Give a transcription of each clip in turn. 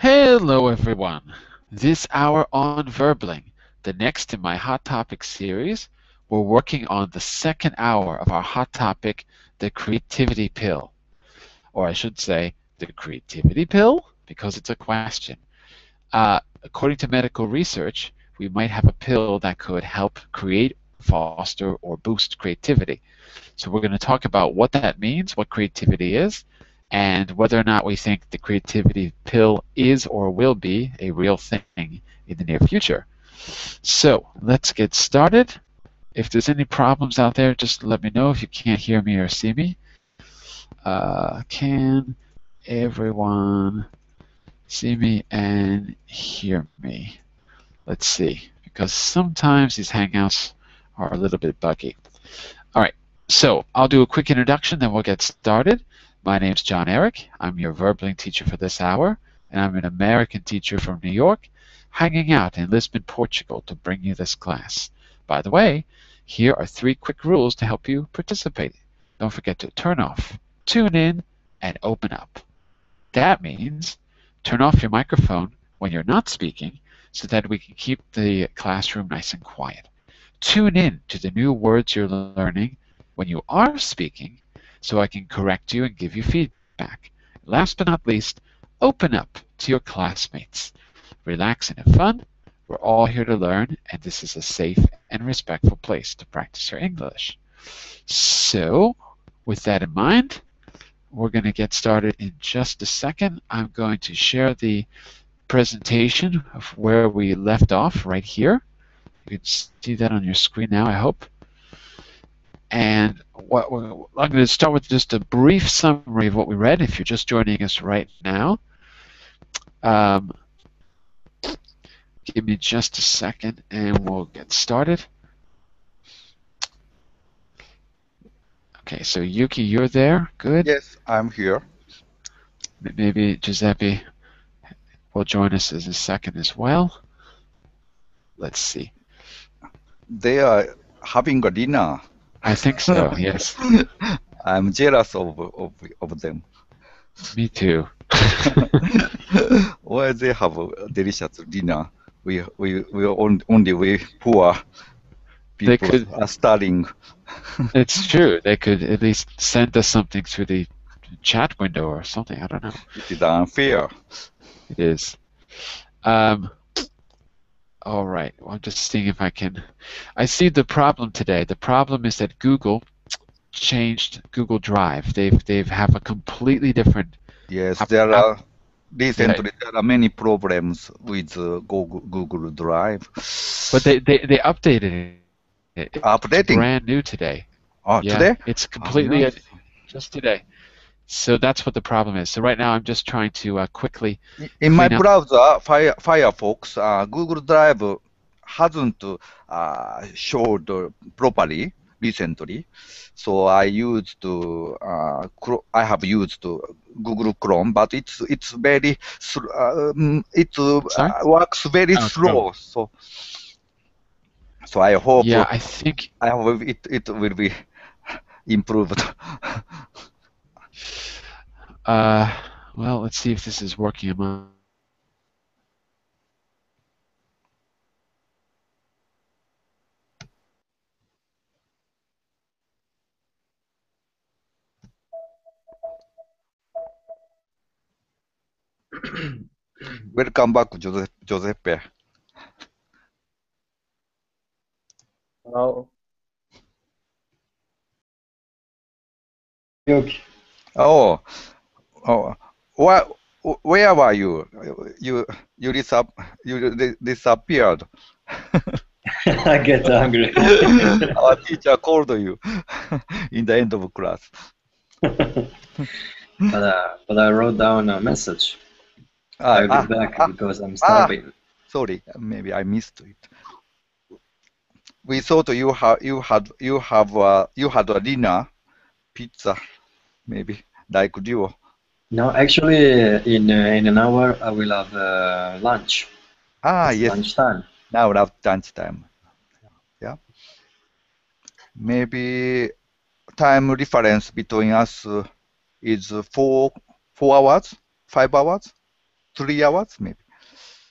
Hello everyone. This hour on Verbling, the next in my Hot Topic series, we're working on the second hour of our Hot Topic, the creativity pill. Or I should say, the creativity pill? Because it's a question. According to medical research, we might have a pill that could help create, foster, or boost creativity. So we're going to talk about what that means, what creativity is, and whether or not we think the creativity pill is or will be a real thing in the near future. So let's get started. If there's any problems out there, just let me know if you can't hear me or see me. Can everyone see me and hear me? Let's see, because sometimes these Hangouts are a little bit buggy. All right, so I'll do a quick introduction, then we'll get started. My name's Jon-Eric. I'm your Verbling teacher for this hour, and I'm an American teacher from New York, hanging out in Lisbon, Portugal to bring you this class. By the way, here are 3 quick rules to help you participate. Don't forget to turn off, tune in, and open up. That means turn off your microphone when you're not speaking so that we can keep the classroom nice and quiet. Tune in to the new words you're learning when you are speaking so I can correct you and give you feedback. Last but not least, open up to your classmates. Relax and have fun. We're all here to learn, and this is a safe and respectful place to practice your English. So, with that in mind, we're going to get started in just a second. I'm going to share the presentation of where we left off right here. You can see that on your screen now, I hope. And I'm going to start with just a brief summary of what we read if you're just joining us right now. Give me just a second and we'll get started. Okay, so Yuki, you're there? Good? Yes, I'm here. Maybe Giuseppe will join us in a second as well. Let's see. They are having a dinner. I think so, yes. I'm jealous of them. Me too. Why they have a delicious dinner? We only we poor people are starving. It's true. They could at least send us something through the chat window or something. I don't know. It is unfair. It is. All right. Well, I'm just seeing if I can. I see the problem today. The problem is that Google changed Google Drive. They have a completely different. Yes, there are recently there are many problems with Google Drive. But they updated it. Updating. It's brand new today. Oh, yeah, today? It's completely just today. So that's what the problem is. So right now I'm just trying to quickly. In my browser, Firefox, Google Drive hasn't showed properly recently. So I have used Google Chrome, but it's very works very slow. So I hope I think it will be improved. Well, let's see if this is working. Welcome back, Giuseppe. Hello. Oh, where were you? You disappeared. I get hungry. Our teacher called you in the end of class. But I wrote down a message. I'll be back because I'm starving. Sorry, maybe I missed it. We thought you had a dinner, pizza, maybe like Duo. No, actually, in an hour I will have lunch. Yes. Lunchtime. Now we have lunchtime. Yeah. Maybe time difference between us is 4 hours, 5 hours. 3 hours maybe.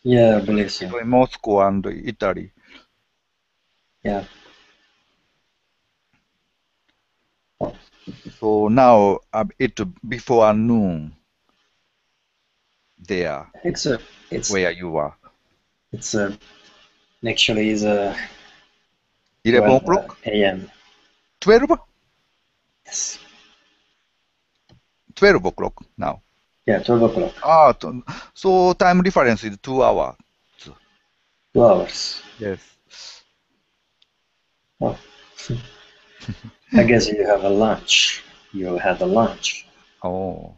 Yeah, I believe so. Between Moscow and Italy. Yeah. So now it's before noon there. It's where you are. It's actually is 11 o'clock? a.m. 12? Yes. 12 o'clock now. Yeah, 12 o'clock. So time difference is 2 hours. 2 hours. Yes. Oh. I guess you have a lunch. You had a lunch. Oh.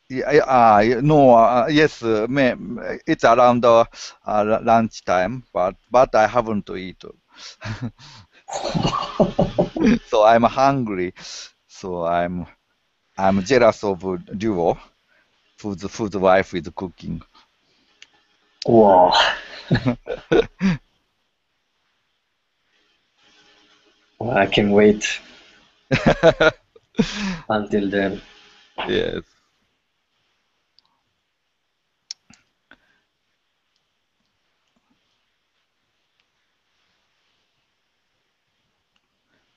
Yeah, no, yes, it's around lunch time, but I haven't eaten. So I'm hungry. So I'm jealous of Duo, whose wife is cooking. Wow. Well, I can wait until then. Yes.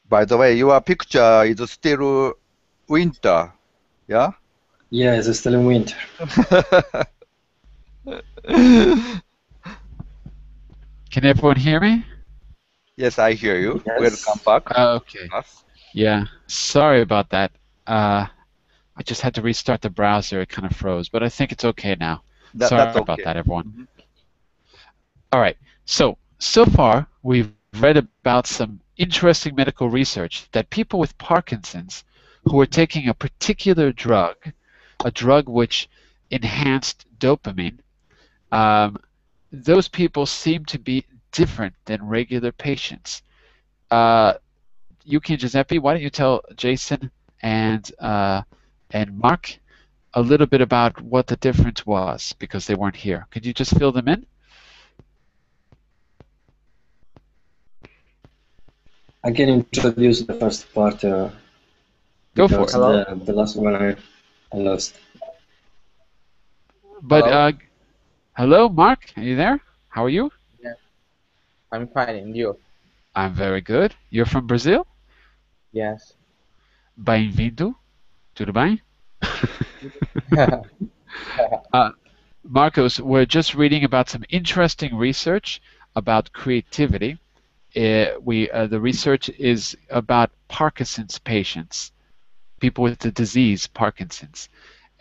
By the way, your picture is still winter, yeah? Yeah, it's still in winter. Can everyone hear me? Yes, I hear you. Yes. Welcome back. Okay. Yeah, sorry about that. I just had to restart the browser. It kind of froze, but I think it's okay now. Sorry That's okay. about that, everyone. All right. So far, we've read about some interesting medical research that people with Parkinson's who are taking a particular drug, a drug which enhanced dopamine, those people seem to be different than regular patients. Yuki and Giuseppe, why don't you tell Jason and Mark a little bit about what the difference was, because they weren't here. Could you just fill them in? I can introduce the first part. Go for it. The last one I lost. But hello, Mark. Are you there? How are you? Yeah, I'm fine. And you? I'm very good. You're from Brazil? Yes. Bem-vindo. Tudo bem? Marcos, we're just reading about some interesting research about creativity. The research is about Parkinson's patients, people with the disease Parkinson's,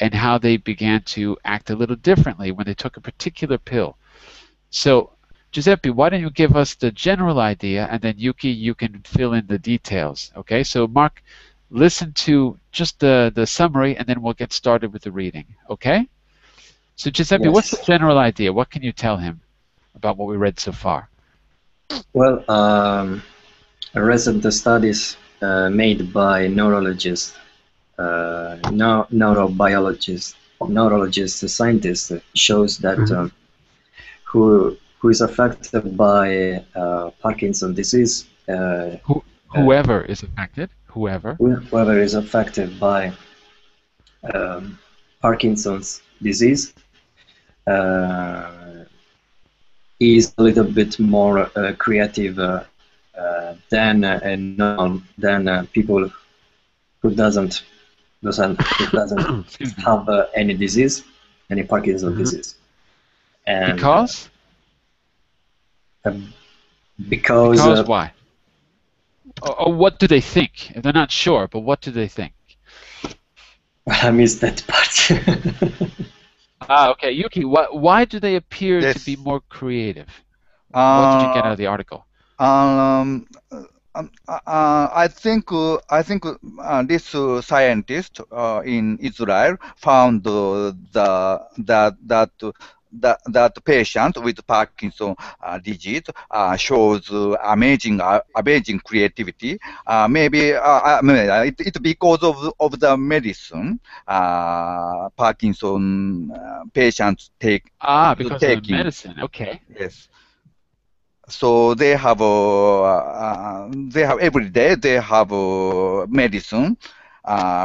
and how they began to act a little differently when they took a particular pill. So, Giuseppe, why don't you give us the general idea, and then Yuki, you can fill in the details. Okay, so Mark, listen to just the summary, and then we'll get started with the reading. Okay? So, Giuseppe, what's the general idea? What can you tell him about what we read so far? Well, recent studies made by neurologists, neurologists, scientists shows that who is affected by Parkinson's disease. Whoever is affected. Whoever is affected by Parkinson's disease is a little bit more creative than people who doesn't have any disease, any Parkinson's disease. And because why? Or what do they think? They're not sure, but what do they think? I missed that part. Okay, Yuki. Why do they appear to be more creative? What did you get out of the article? I think this scientist in Israel found that patient with Parkinson's disease shows amazing creativity. Maybe it's because of the medicine Parkinson patients take. Because of the medicine. Okay. Yes. So they have every day they have medicine,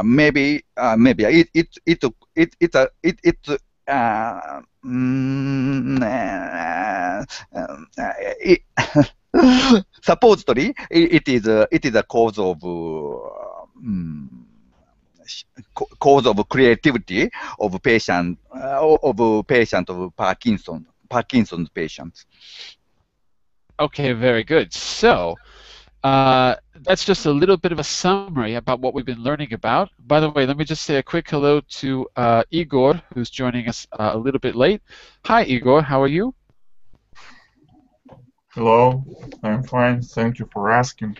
maybe supposedly it is a cause of cause of creativity of Parkinson's patients. Okay, very good. So that's just a little bit of a summary about what we've been learning about. By the way, let me just say a quick hello to Igor, who's joining us a little bit late. Hi, Igor. How are you? Hello. I'm fine. Thank you for asking.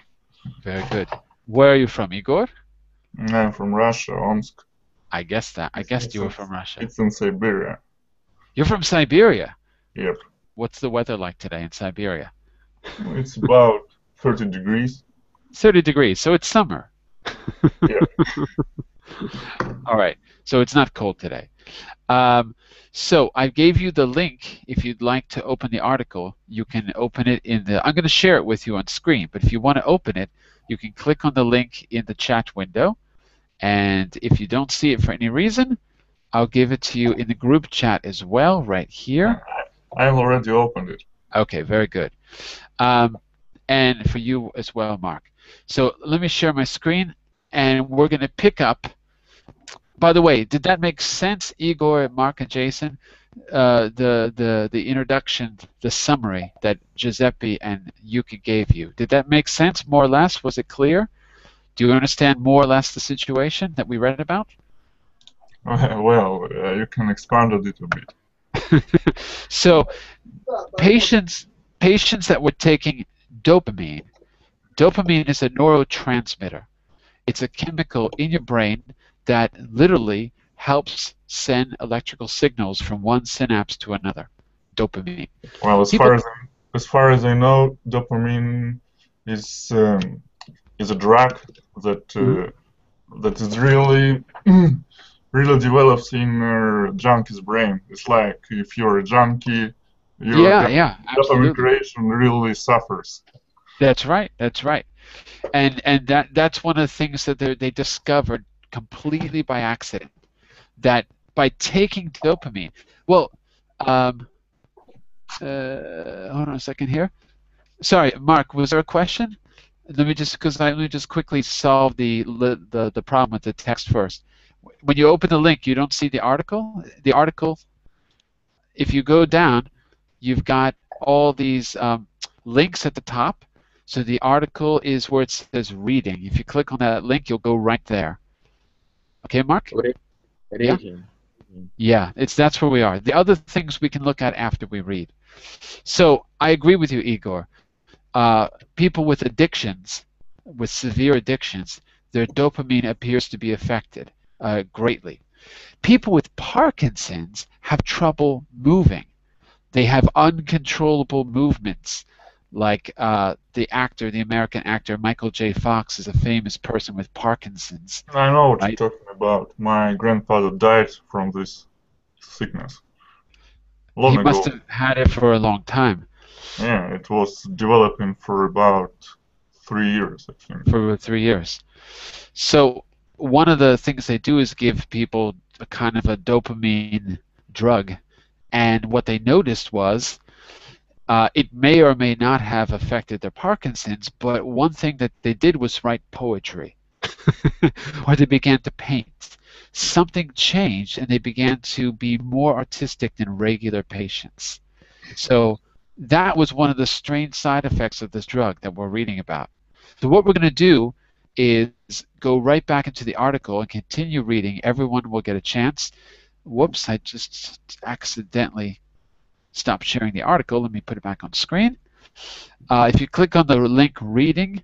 Very good. Where are you from, Igor? I'm from Russia, Omsk. I guessed that. I guessed you were from Russia. It's in Siberia. You're from Siberia? Yep. What's the weather like today in Siberia? It's about 30 degrees. 30 degrees, so it's summer. Yeah. All right, so it's not cold today. So I gave you the link. If you'd like to open the article, you can open it in the... I'm going to share it with you on screen, but if you want to open it, you can click on the link in the chat window. And if you don't see it for any reason, I'll give it to you in the group chat as well, right here. I've already opened it. Okay, very good. And for you as well, Mark. So let me share my screen, and we're going to pick up. By the way, did that make sense, Igor, Mark, and Jason? The introduction, the summary that Giuseppe and Yuki gave you. Did that make sense, more or less? Was it clear? Do you understand more or less the situation that we read about? Well, you can expand a little bit. So, patients that were taking dopamine. Dopamine is a neurotransmitter. It's a chemical in your brain that literally helps send electrical signals from one synapse to another. Dopamine. Well, as far as I know, dopamine is a drug that that is really really develops in junkie's brain. It's like if you're a junkie, your dopamine creation really suffers. That's right. That's right. And that's one of the things that they discovered completely by accident, that by taking dopamine. Well, hold on a second here. Sorry, Mark, was there a question? Let me just quickly solve the problem with the text first. When you open the link, you don't see the article. The article, if you go down, you've got all these links at the top. So the article is where it says reading. If you click on that link, you'll go right there. Okay, Mark? Reading. Yeah, that's where we are. The other things we can look at after we read. So I agree with you, Igor. People with addictions, with severe addictions, their dopamine appears to be affected greatly. People with Parkinson's have trouble moving. They have uncontrollable movements. Like the American actor Michael J. Fox is a famous person with Parkinson's. I know what you're talking about. My grandfather died from this sickness. He must have had it for a long time. Yeah, it was developing for about 3 years, I think. For 3 years. So one of the things they do is give people a kind of a dopamine drug. And what they noticed was it may or may not have affected their Parkinson's, but one thing that they did was write poetry. Or they began to paint. Something changed, and they began to be more artistic than regular patients. So that was one of the strange side effects of this drug that we're reading about. So what we're going to do is go right back into the article and continue reading. Everyone will get a chance. Whoops, I just accidentally stopped sharing the article. Let me put it back on screen. If you click on the link reading,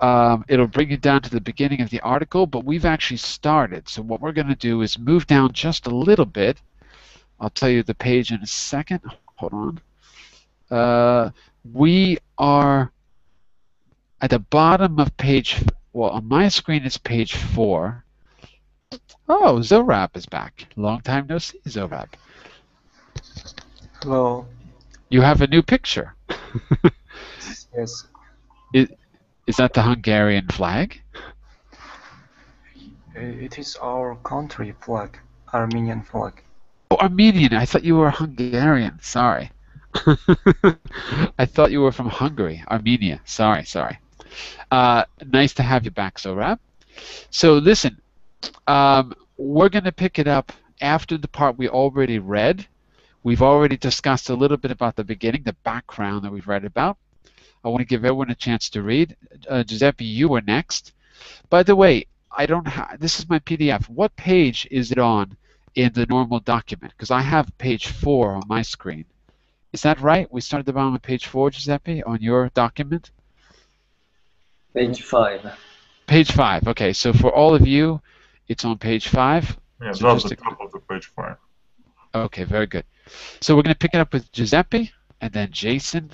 it'll bring you down to the beginning of the article, but we've actually started. So what we're going to do is move down just a little bit. I'll tell you the page in a second. Hold on. We are at the bottom of page, well, on my screen it's page 4. Oh, Zorab is back. Long time no see, Zorab. Hello. You have a new picture. Yes. Is that the Hungarian flag? It is our country flag, Armenian flag. Oh, Armenian. I thought you were Hungarian. Sorry. I thought you were from Hungary, Armenia. Sorry. Nice to have you back, Zorab. So listen, we're going to pick it up after the part we already read. We've already discussed a little bit about the beginning, the background that we've read about. I want to give everyone a chance to read. Giuseppe, you were next. By the way, this is my PDF. What page is it on in the normal document? Because I have page 4 on my screen. Is that right? We started the bottom of page 4, Giuseppe, on your document? Page 5. Page 5. Okay, so for all of you, it's on page 5. Yeah, so just the top of the page 5. Okay, very good. So we're going to pick it up with Giuseppe, and then Jason,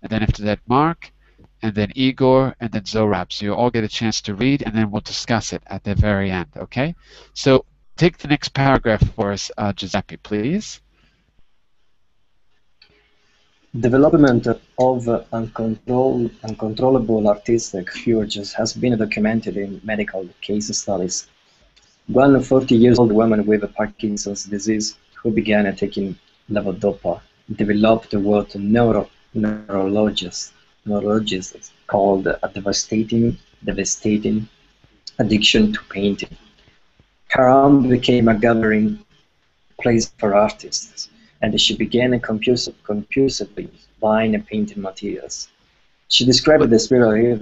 and then after that Mark, and then Igor, and then Zorab. So you'll all get a chance to read, and then we'll discuss it at the very end, okay? So take the next paragraph for us, Giuseppe, please. Development of uncontrollable artistic urges has been documented in medical case studies. One 40-year-old woman with Parkinson's disease who began taking levodopa developed what neurologists called a devastating addiction to painting. Her home became a gathering place for artists, and she began compulsively buying painting materials. She described the spiral here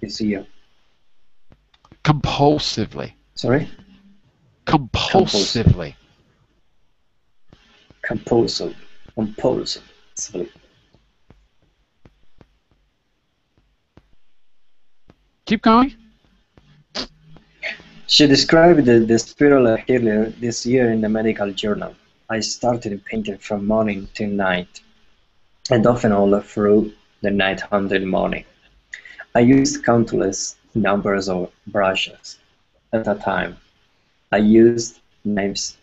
this year. Compulsively. Sorry? Compulsively. Compulsively. Keep going. She described the spiral earlier this year in the medical journal. I started painting from morning to night, and often all through the night until morning. I used countless numbers of brushes at a time. I used knives,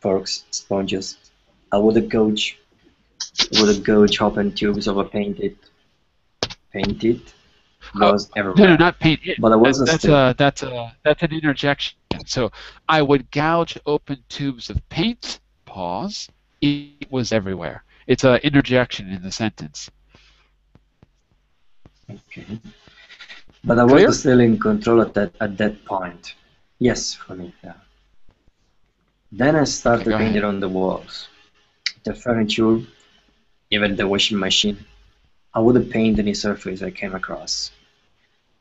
forks, sponges. I would gouge open tubes of a painted was everywhere. No, not paint. But I wasn't that's an interjection. So I would gouge open tubes of paint. Pause. It was everywhere. It's an interjection in the sentence. Okay. But I was still in control at that point. Yes, for me. Yeah. Then I started painting on the walls, the furniture, even the washing machine. I would paint any surface I came across.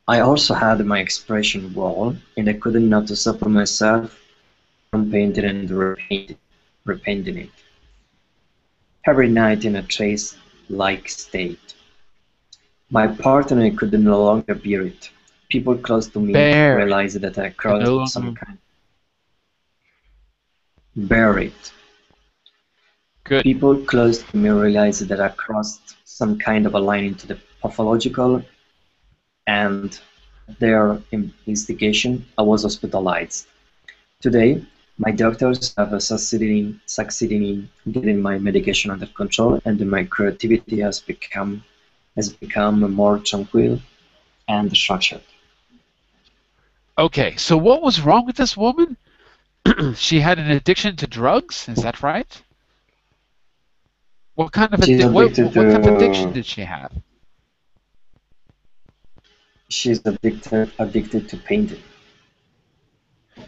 I also had my expression wall, and I couldn't not stop myself from painting and repainting it. Every night in a trace-like state. My partner could no longer bear it. People close to me realized that I crossed some kind. Bear it. Good. People close to me realized that I crossed some kind of a line into the pathological, and their investigation, I was hospitalized. Today, my doctors have succeeded in getting my medication under control, and my creativity has become more tranquil and structured. Okay, so what was wrong with this woman? She had an addiction to drugs, is that right? What kind of addiction did she have? She's addicted to painting.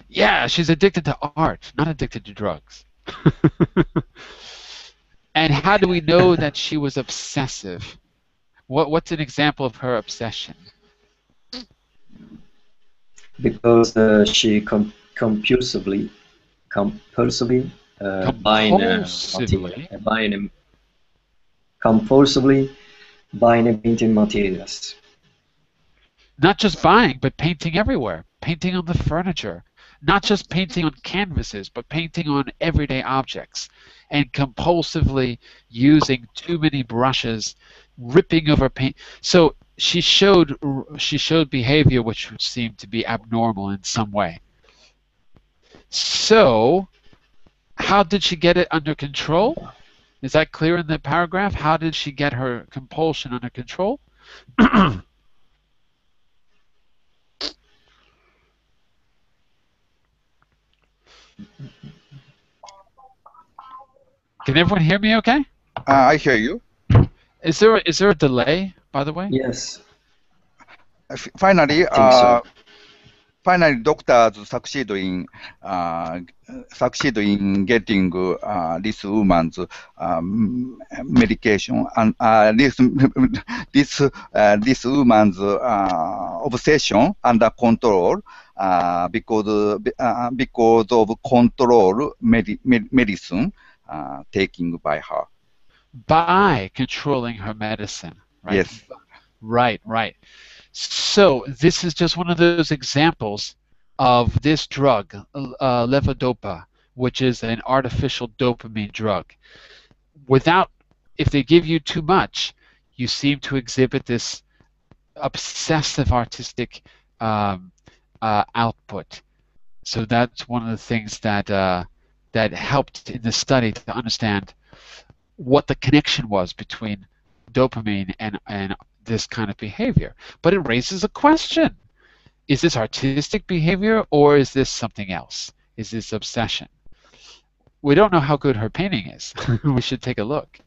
Yeah, she's addicted to art, not addicted to drugs. And how do we know that she was obsessive? What's an example of her obsession? Because she compulsively buying painting materials. Not just buying, but painting everywhere. Painting on the furniture. Not just painting on canvases, but painting on everyday objects. And compulsively using too many brushes, ripping over paint. So she showed behavior which seemed to be abnormal in some way. So, how did she get it under control? Is that clear in the paragraph? How did she get her compulsion under control? Can everyone hear me okay? I hear you. Is there a delay, by the way? Yes. Finally, I think so. finally, doctors succeed in getting this woman's medication and this woman's obsession under control because of control medicine taking by her. By controlling her medicine, right? Yes. Right. So this is just one of those examples of this drug, levodopa, which is an artificial dopamine drug. If they give you too much, you seem to exhibit this obsessive artistic output. So that's one of the things that helped in the study to understand what the connection was between dopamine and this kind of behavior. But it raises a question. Is this artistic behavior or is this something else? Is this obsession? We don't know how good her painting is. We should take a look.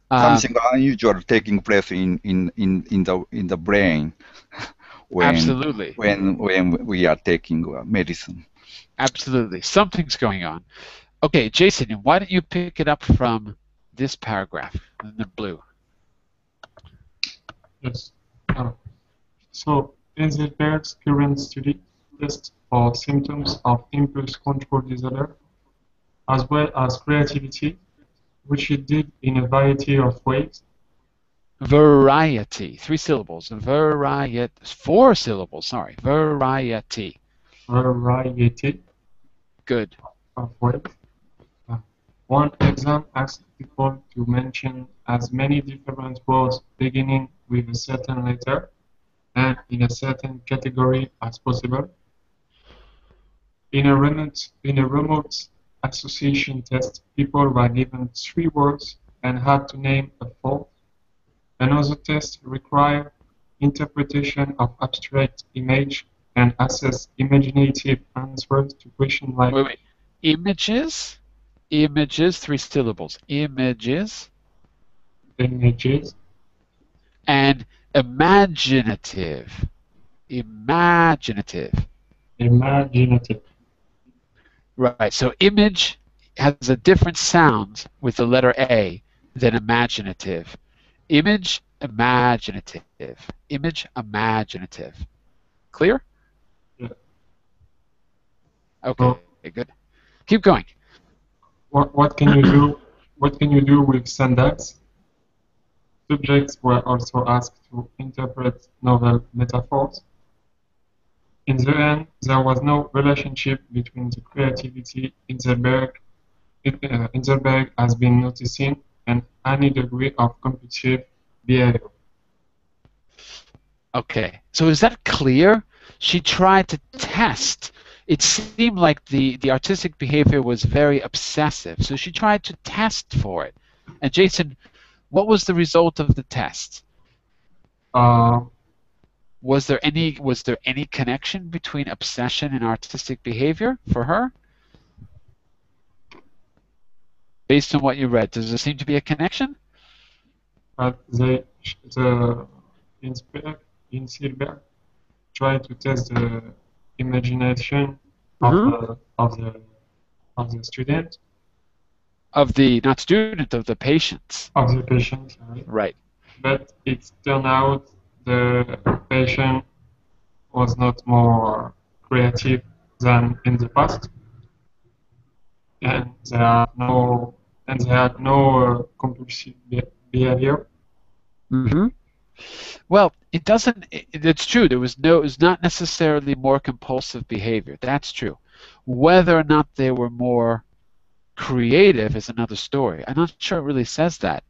Something unusual taking place in the brain Absolutely. when we are taking medicine. Absolutely. Something's going on. Okay, Jason, why don't you pick it up from this paragraph in the blue? Yes. So, Engelberg's current study tests for symptoms of impulse control disorder, as well as creativity, which it did in a variety of ways. Variety, 3 syllables. Variety, 4 syllables. Sorry, variety. Variety. Good. Of ways. One exam asked people to mention as many different words beginning with a certain letter and in a certain category as possible. In a remote association test, people were given 3 words and had to name a 4th. Another test required interpretation of abstract image and assess imaginative answers to questions like... Wait. Images? Images, 3 syllables. Images. Images. And imaginative. Imaginative. Imaginative. Right, so image has a different sound with the letter A than imaginative. Image, imaginative. Image, imaginative. Clear? Yeah. Okay, good. Keep going. What can you do? What can you do with standards? Subjects were also asked to interpret novel metaphors. In the end, there was no relationship between the creativity Engelberg has been noticing and any degree of competitive behavior. Okay, so is that clear? She tried to test. It seemed like the artistic behavior was very obsessive, so she tried to test for it. And Jason, what was the result of the test? Was there any connection between obsession and artistic behavior for her? Based on what you read, does there seem to be a connection? Engelberg tried to test the imagination of the student. Of the not student, of the patient. Of the patient, right. But it turned out the patient was not more creative than in the past, and they had no compulsive behavior. Mm-hmm. Well, it doesn't. It's true. It was not necessarily more compulsive behavior. That's true. Whether or not they were more creative is another story. I'm not sure it really says that.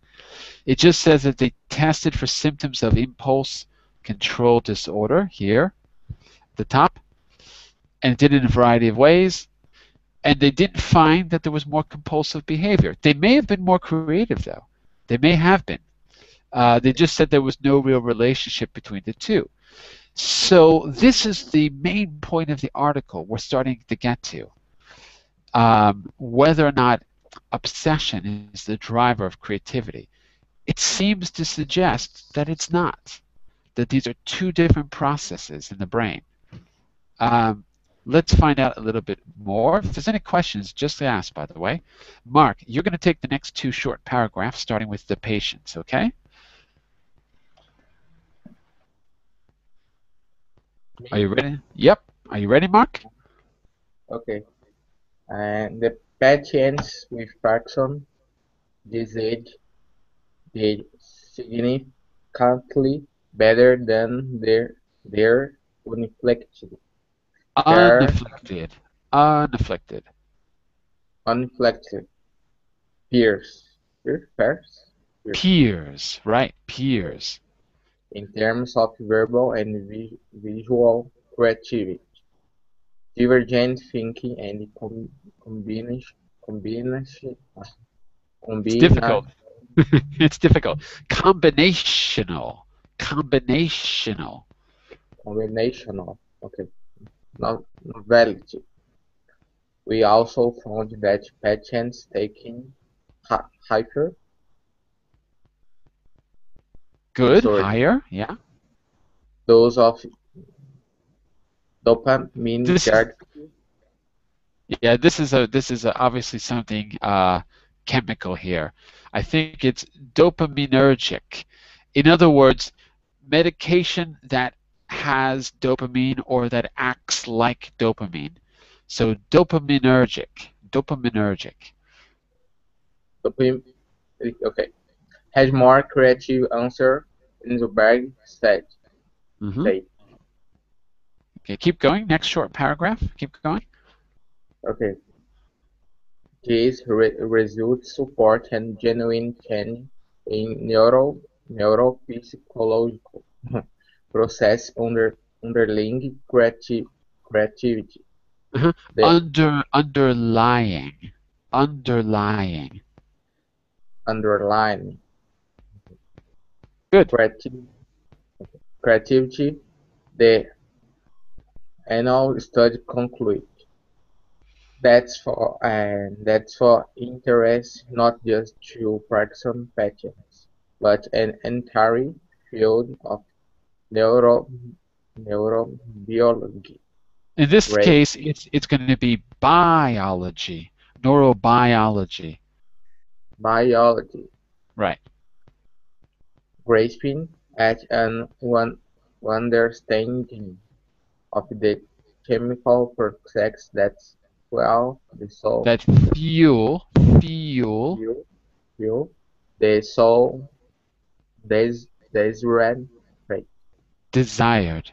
It just says that they tested for symptoms of impulse control disorder here at the top, and did it in a variety of ways, and they didn't find that there was more compulsive behavior. They may have been more creative, though. They may have been. They just said there was no real relationship between the two. So this is the main point of the article we're starting to get to. whether or not obsession is the driver of creativity. It seems to suggest that it's not, that these are two different processes in the brain. Let's find out a little bit more. If there's any questions, just ask, by the way. Mark, you're going to take the next two short paragraphs, starting with the patients, okay? Are you ready? Yep. Are you ready, Mark? Okay. And the patients with Parkinson disease did significantly better than their unafflicted Unafflicted. Unafflicted. unafflicted peers. Peers, right? Peers. In terms of verbal and visual creativity, divergent thinking, and combination. It's difficult. It's difficult. Combinational. Combinational. Combinational. Okay. Novelty. We also found that patients taking hyper. Good. Sorry. Higher. Yeah. Dose of dopamine. Yeah, this is obviously something chemical here. I think it's dopaminergic. In other words, medication that has dopamine or that acts like dopamine. So dopaminergic. Dopaminergic. Okay. Has more creative answer in the bag said. Okay, keep going. Next short paragraph. Keep going. Okay. These results support and genuine change in neurophysiological process underlying creativity. Underlying. Good. Creativity. The annual study conclude. That's for interest not just to Parkinson patients, but an entire field of neurobiology. In this case, it's going to be biology, neurobiology. Biology. Right. Grasping at an understanding of the chemical process that the soul. That fuel the soul desired.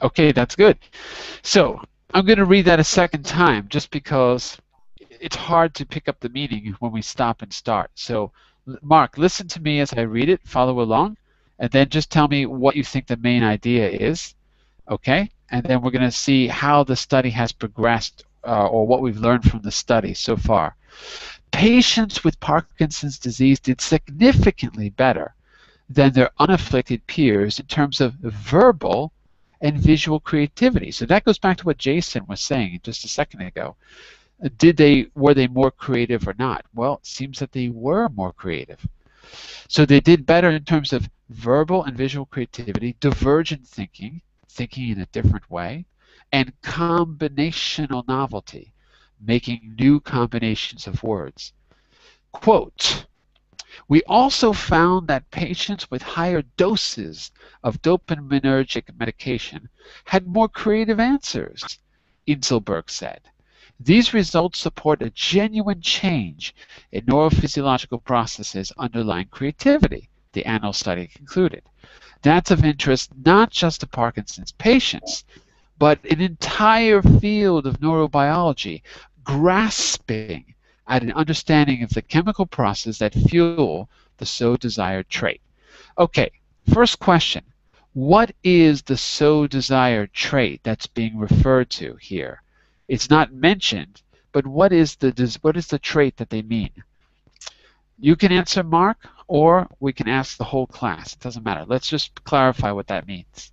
Okay, that's good. So I'm going to read that a second time just because it's hard to pick up the meaning when we stop and start. So Mark, listen to me as I read it, follow along, and then just tell me what you think the main idea is, okay? And then we're going to see how the study has progressed or what we've learned from the study so far. Patients with Parkinson's disease did significantly better than their unafflicted peers in terms of verbal and visual creativity. So that goes back to what Jason was saying just a second ago. Were they more creative or not? Well, it seems that they were more creative. So they did better in terms of verbal and visual creativity, divergent thinking in a different way, and combinational novelty, making new combinations of words. Quote, we also found that patients with higher doses of dopaminergic medication had more creative answers, Inselberg said. These results support a genuine change in neurophysiological processes underlying creativity, the annual study concluded. That's of interest not just to Parkinson's patients, but an entire field of neurobiology grasping at an understanding of the chemical process that fuel the so-desired trait. Okay, first question. What is the so-desired trait that's being referred to here? It's not mentioned, but what is the trait that they mean? You can answer, Mark, or we can ask the whole class. It doesn't matter. Let's just clarify what that means.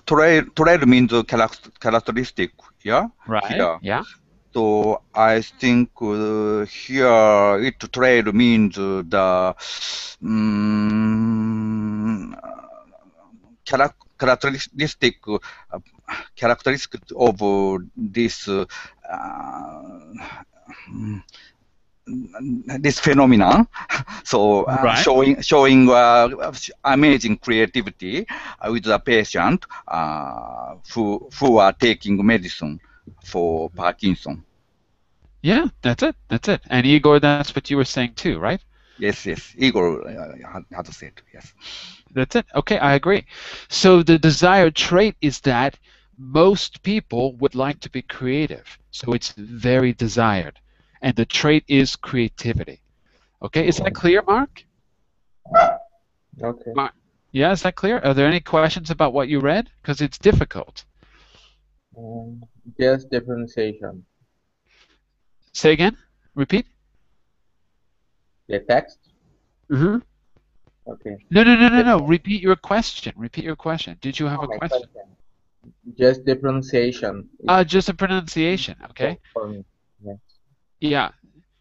Trail means characteristic, yeah? Right. Here. Yeah. So I think here trail means the characteristic of this this phenomenon. So Right. showing amazing creativity with the patient who are taking medicine for Parkinson. Yeah, that's it. That's it. And Igor, that's what you were saying too, right? Yes, Igor had said, yes. That's it. Okay, I agree. So the desired trait is that most people would like to be creative. So it's very desired. And the trait is creativity. Okay, is that clear, Mark? Okay. Mark? Yeah, is that clear? Are there any questions about what you read? Because it's difficult. Just differentiation. Say again? Repeat? The text? Mm-hmm. Okay. No. Repeat your question. Repeat your question. Did you have a question? Just the pronunciation. Just a pronunciation, okay? For me. Yes. Yeah.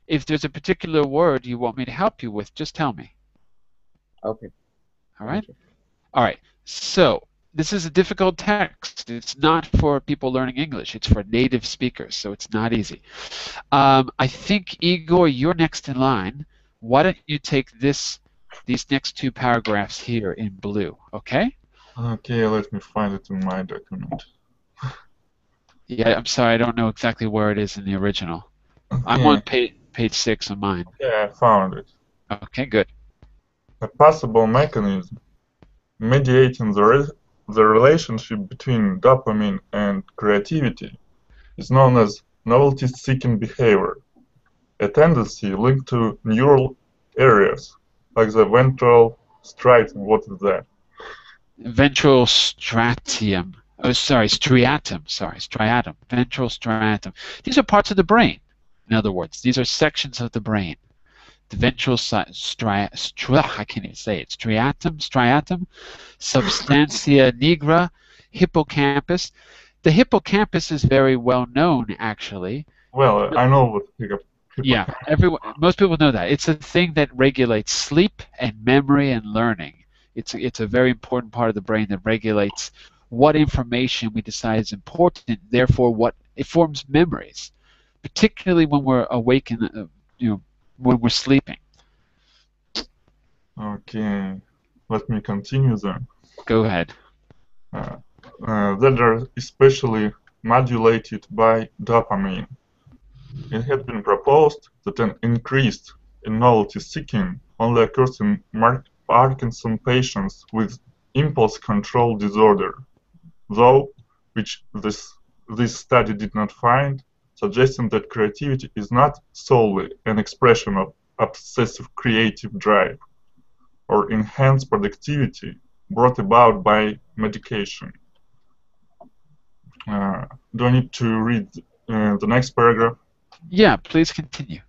If there's a particular word you want me to help you with, just tell me. Okay. All right? All right. So this is a difficult text. It's not for people learning English. It's for native speakers, so it's not easy. I think, Igor, you're next in line. Why don't you take these next two paragraphs here in blue, okay? Okay, let me find it in my document. Yeah, I'm sorry, I don't know exactly where it is in the original. Okay. I'm on page 6 of mine. Yeah, I found it. Okay, good. A possible mechanism mediating the relationship between dopamine and creativity is known as novelty-seeking behavior, a tendency linked to neural areas like the ventral striatum. What is that? Ventral striatum. Oh, sorry, striatum. Sorry, striatum. Ventral striatum. These are parts of the brain. In other words, these are sections of the brain. The ventral I can't even say it. Striatum, substantia nigra, hippocampus. The hippocampus is very well known, actually. Well, I know what hippocampus. Yeah, most people know that. It's a thing that regulates sleep and memory and learning. It's a very important part of the brain that regulates what information we decide is important. Therefore, what it forms memories, particularly when we're awake and when we're sleeping. Okay, let me continue then. Go ahead. That are especially modulated by dopamine. It had been proposed that an increase in novelty seeking only occurs in Parkinson patients with impulse control disorder, though which this study did not find, suggesting that creativity is not solely an expression of obsessive creative drive or enhanced productivity brought about by medication. Do I need to read the next paragraph? Yeah, please continue.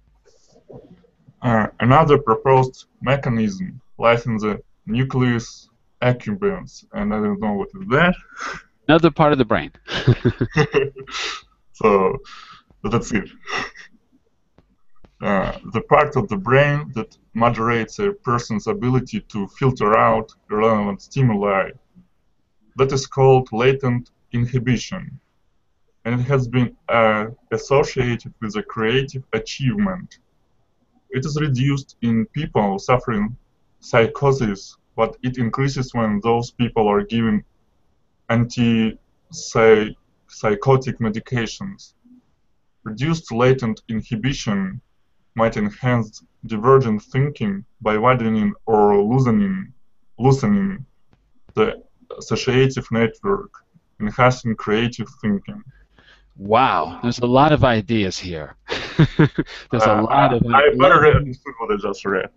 Another proposed mechanism lies in the nucleus accumbens, and I don't know what is that. Another part of the brain. So that's it. The part of the brain that moderates a person's ability to filter out irrelevant stimuli. That is called latent inhibition, and it has been associated with a creative achievement. It is reduced in people suffering psychosis, but it increases when those people are given antipsychotic medications. Reduced latent inhibition might enhance divergent thinking by widening or loosening the associative network, enhancing creative thinking. Wow, there's a lot of ideas here. There's a lot of. I better understood what I just read.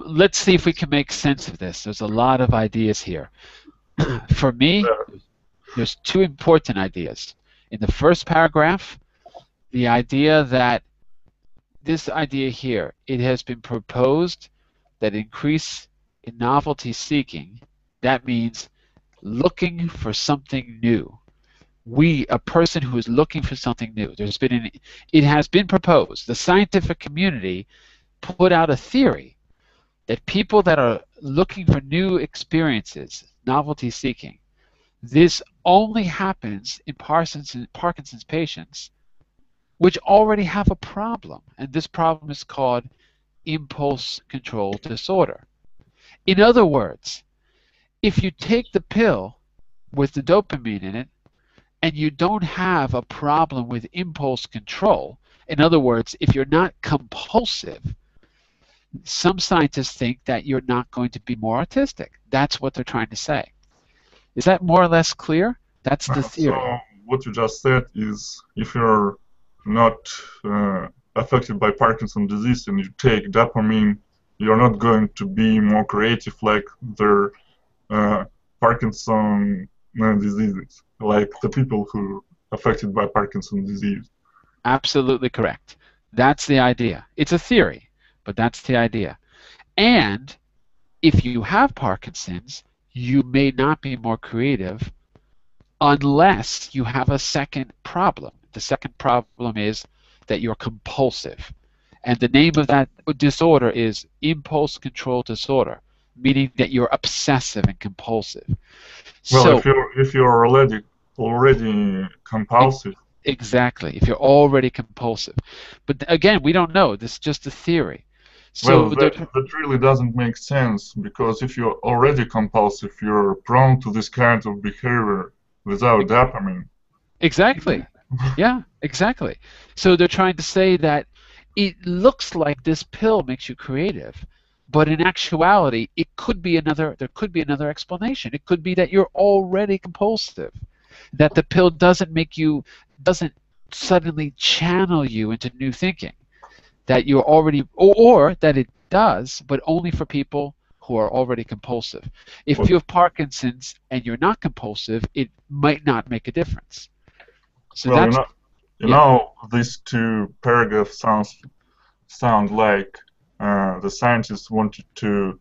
Let's see if we can make sense of this. There's a lot of ideas here. For me, there's two important ideas. In the first paragraph, the idea that this idea here, it has been proposed that increase in novelty seeking, that means looking for something new. A person who is looking for something new. It has been proposed. The scientific community put out a theory that people that are looking for new experiences, novelty seeking, this only happens in Parkinson's patients which already have a problem, and this problem is called impulse control disorder. In other words, if you take the pill with the dopamine in it and you don't have a problem with impulse control, in other words, if you're not compulsive, some scientists think that you're not going to be more autistic. That's what they're trying to say. Is that more or less clear? That's the theory. So what you just said is if you're not affected by Parkinson's disease and you take dopamine, you're not going to be more creative like their Parkinson's diseases, like the people who are affected by Parkinson's disease. Absolutely correct. That's the idea. It's a theory, but that's the idea. And if you have Parkinson's, you may not be more creative unless you have a second problem. The second problem is that you're compulsive. And the name of that disorder is impulse control disorder, meaning that you're obsessive and compulsive. Well, so, if you're already compulsive. Exactly, if you're already compulsive. But again, we don't know. This is just a theory. So well, that really doesn't make sense, because if you're already compulsive, you're prone to this kind of behavior without dopamine. Exactly. Yeah, exactly. So they're trying to say that it looks like this pill makes you creative, but in actuality, there could be another explanation. It could be that you're already compulsive, that the pill doesn't suddenly channel you into new thinking, that you're already, or that it does, but only for people who are already compulsive. If you have Parkinson's and you're not compulsive, it might not make a difference. So well, that's, you know, these two paragraphs sound like the scientists wanted to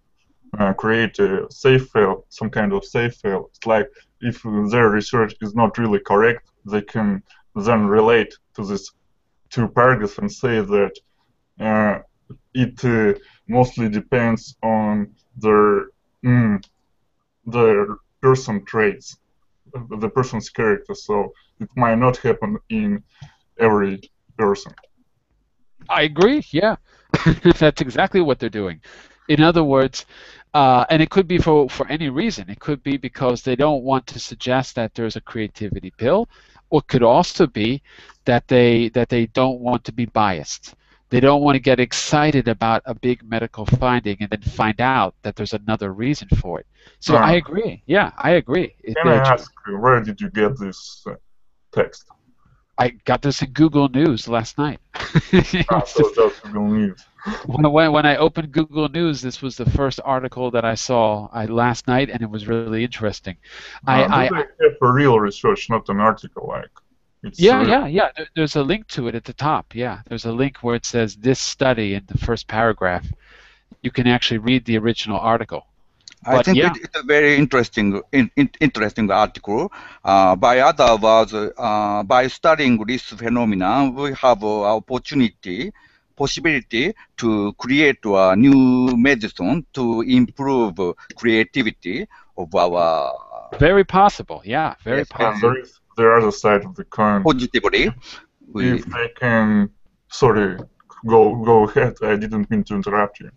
create a safe field, some kind of safe field. It's like if their research is not really correct, they can then relate to these two paragraphs and say that it mostly depends on their person traits, the person's character. So it might not happen in every person. I agree, yeah. That's exactly what they're doing. In other words, and it could be for any reason. It could be because they don't want to suggest that there's a creativity pill, or it could also be that they don't want to be biased. They don't want to get excited about a big medical finding and then find out that there's another reason for it. So I agree. Yeah, I agree. Can I ask, where did you get this text? I got this in Google News last night. So that's Google News. When I opened Google News, this was the first article that I saw last night, and it was really interesting. I have a real research, not an article like. Yeah. There's a link to it at the top. Yeah, there's a link where it says this study in the first paragraph. You can actually read the original article. I think it's a very interesting article. By other words, by studying this phenomenon, we have possibility to create a new medicine to improve creativity of our. Very possible, yeah, very possible. And there is the other side of the coin. Positively, if they can, sorry, go ahead. I didn't mean to interrupt you.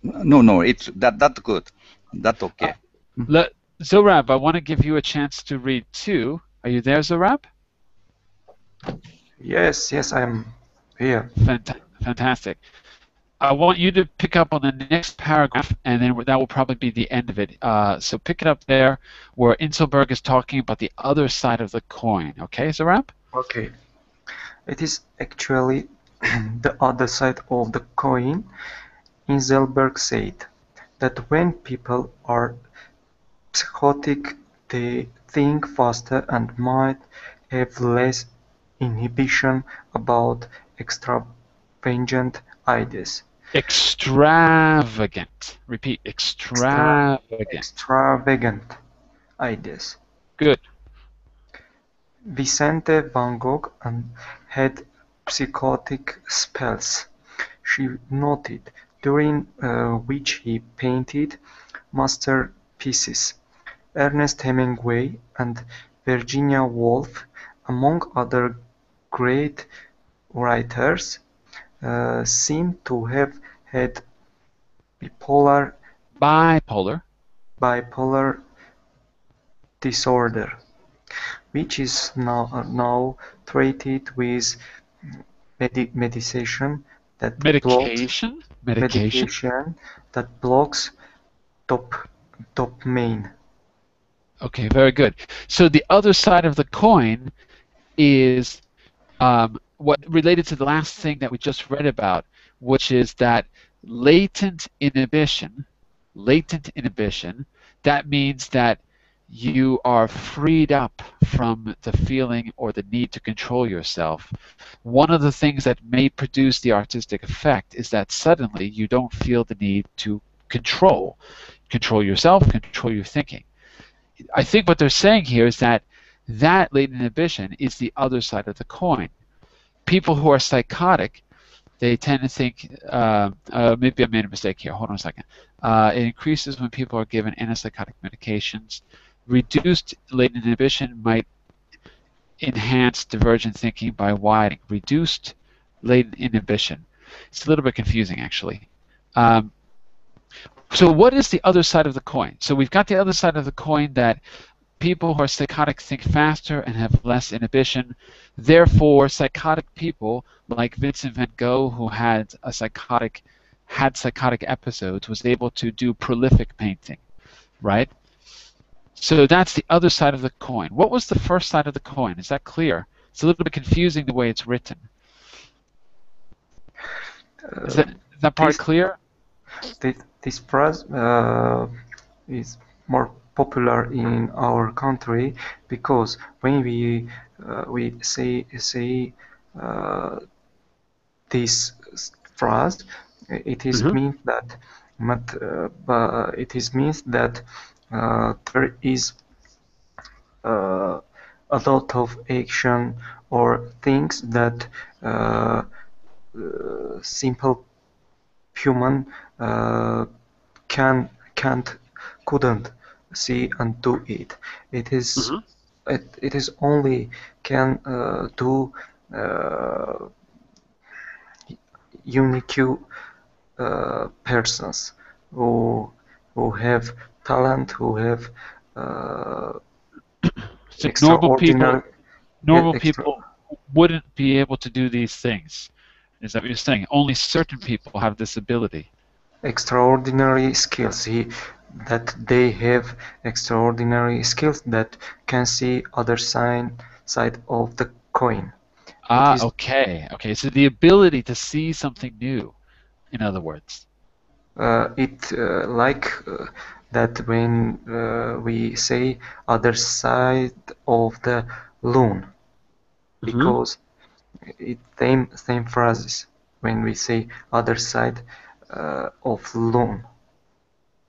No, it's that's good. That's okay. Zorab, I want to give you a chance to read too. Are you there, Zorab? Yes, I'm here. Fantastic. I want you to pick up on the next paragraph, and then that will probably be the end of it. So pick it up there where Inselberg is talking about the other side of the coin. Okay, Zorab? Okay. It is actually the other side of the coin. Inselberg said that when people are psychotic, they think faster and might have less inhibition about extravagant ideas. Extravagant. Repeat, extravagant. Extravagant. ideas. Good. Vicente van Gogh had psychotic spells, she noted, during which he painted masterpieces. Ernest Hemingway and Virginia Woolf, among other great writers, seem to have had bipolar disorder, which is now treated with medication that blocks dopamine. Okay, very good. So the other side of the coin is what related to the last thing that we just read about, which is that latent inhibition, that means that you are freed up from the feeling or the need to control yourself. One of the things that may produce the artistic effect is that suddenly you don't feel the need to control yourself, control your thinking. I think what they're saying here is that latent inhibition is the other side of the coin. People who are psychotic, they tend to think, maybe I made a mistake here, hold on a second. It increases when people are given antipsychotic medications. Reduced latent inhibition might enhance divergent thinking by widening. Reduced latent inhibition. It's a little bit confusing, actually. So what is the other side of the coin? So we've got the other side of the coin that people who are psychotic think faster and have less inhibition. Therefore, psychotic people like Vincent van Gogh, who had psychotic episodes, was able to do prolific painting, right? So that's the other side of the coin. What was the first side of the coin? Is that clear? It's a little bit confusing the way it's written. Is that part clear? This phrase is more popular in our country because when we say this phrase, it is means that there is a lot of action or things that simple human couldn't see and do it. It is only can do unique persons who have talent, who have extraordinary. Normal people wouldn't be able to do these things. Is that what you're saying? Only certain people have this ability. Extraordinary skills. That they have extraordinary skills that can see other side of the coin. Okay. So the ability to see something new, in other words. That when we say other side of the loon, because it's same phrases when we say other side of loon.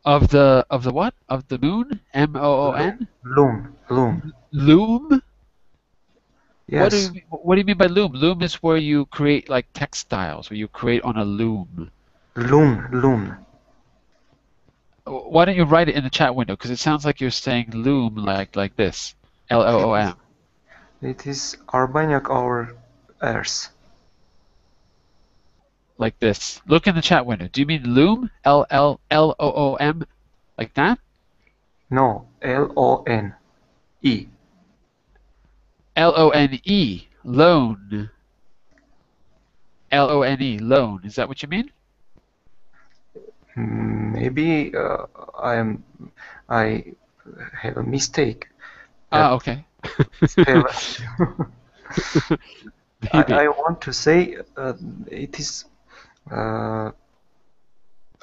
Of the what? Of the moon? M-O-O-N? Loom. Loom? Yes. What do you mean by loom? Loom is where you create like textiles, where you create on a loom. Loom. Why don't you write it in the chat window? Because it sounds like you're saying loom like this. L-O-O-M. It is Arbanyak our Earth. Like this. Look in the chat window. Do you mean loom? L-L-L-O-O-M? Like that? No. L-O-N-E. L-O-N-E. Loan. L-O-N-E. Loan. Is that what you mean? Maybe I have a mistake. Okay. I want to say it is